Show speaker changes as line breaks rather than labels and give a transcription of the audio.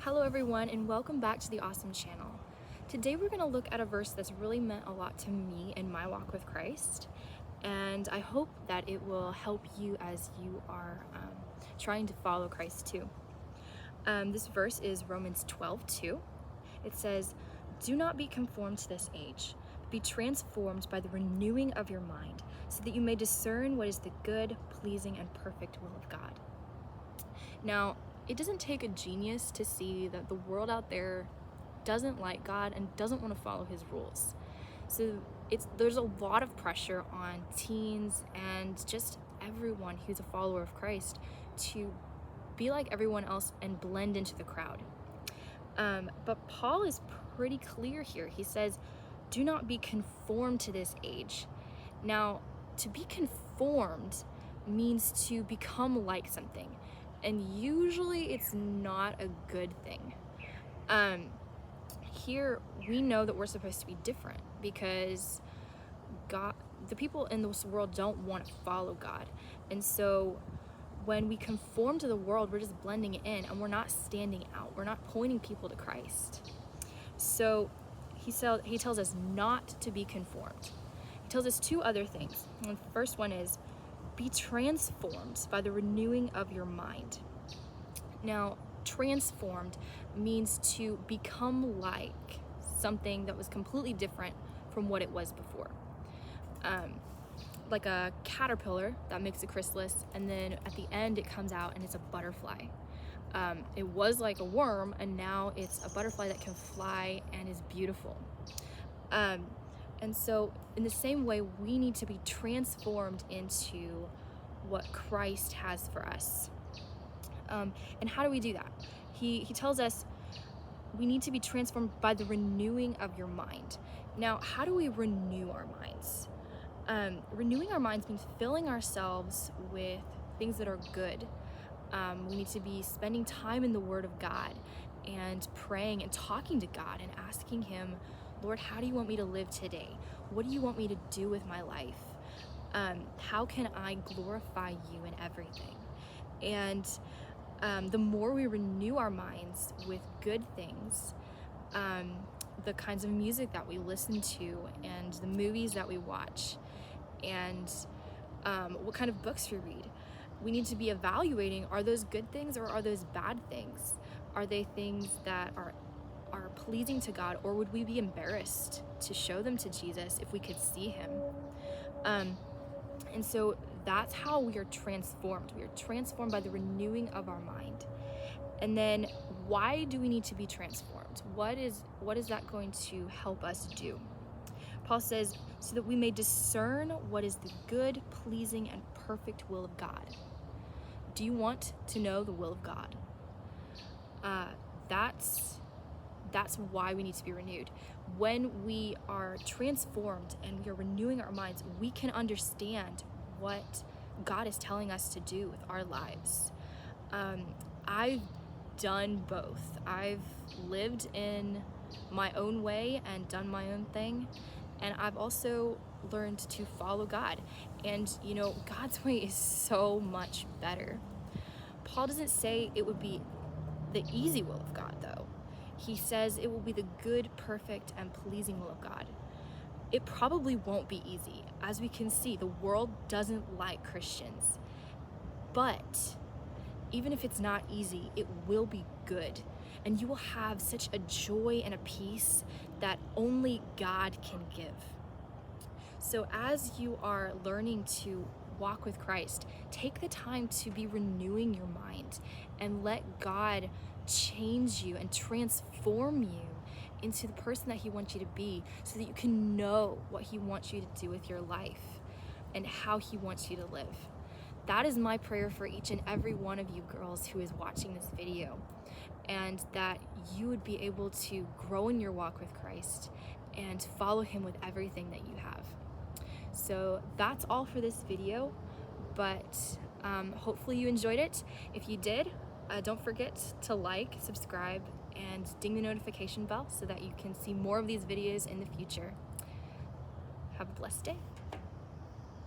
Hello everyone, and welcome back to the Awesome Channel. Today we're going to look at a verse that's really meant a lot to me in my walk with Christ, and I hope that it will help you as you are trying to follow Christ too. This verse is Romans 12:2. It says, "Do not be conformed to this age, but be transformed by the renewing of your mind, so that you may discern what is the good, pleasing, and perfect will of God." Now, it doesn't take a genius to see that the world out there doesn't like God and doesn't want to follow his rules. So there's a lot of pressure on teens and just everyone who's a follower of Christ to be like everyone else and blend into the crowd. But Paul is pretty clear here. He says, do not be conformed to this age. Now, to be conformed means to become like something. And usually it's not a good thing. Here we know that we're supposed to be different because the people in this world don't want to follow God. And so when we conform to the world, we're just blending in and we're not standing out. We're not pointing people to Christ. So he tells us not to be conformed. He tells us two other things. And the first one is, be transformed by the renewing of your mind. Now, transformed means to become like something that was completely different from what it was before. Like a caterpillar that makes a chrysalis, and then at the end it comes out and it's a butterfly. It was like a worm, and now it's a butterfly that can fly and is beautiful. And so in the same way, we need to be transformed into what Christ has for us. And how do we do that? He tells us we need to be transformed by the renewing of your mind. Now, how do we renew our minds? Renewing our minds means filling ourselves with things that are good. We need to be spending time in the Word of God and praying and talking to God and asking Him, Lord, how do you want me to live today? What do you want me to do with my life? How can I glorify you in everything? And the more we renew our minds with good things, the kinds of music that we listen to and the movies that we watch and what kind of books we read, we need to be evaluating, are those good things or are those bad things? Are they things that are pleasing to God, or would we be embarrassed to show them to Jesus if we could see him? And so that's how we are transformed. We are transformed by the renewing of our mind. And then why do we need to be transformed? What is that going to help us do? Paul says, so that we may discern what is the good, pleasing, and perfect will of God. Do you want to know the will of God? That's why we need to be renewed. When we are transformed and we are renewing our minds, we can understand what God is telling us to do with our lives. I've done both. I've lived in my own way and done my own thing, and I've also learned to follow God. And God's way is so much better. Paul doesn't say it would be the easy will of God, though. He says it will be the good, perfect, and pleasing will of God. It probably won't be easy. As we can see, the world doesn't like Christians. But even if it's not easy, it will be good. And you will have such a joy and a peace that only God can give. So as you are learning to walk with Christ, take the time to be renewing your mind and let God change you and transform you into the person that he wants you to be, so that you can know what he wants you to do with your life and how he wants you to live. That is my prayer for each and every one of you girls who is watching this video, and that you would be able to grow in your walk with Christ and follow him with everything that you have. So that's all for this video, but hopefully you enjoyed it. If you did, don't forget to like, subscribe, and ding the notification bell so that you can see more of these videos in the future. Have a blessed day.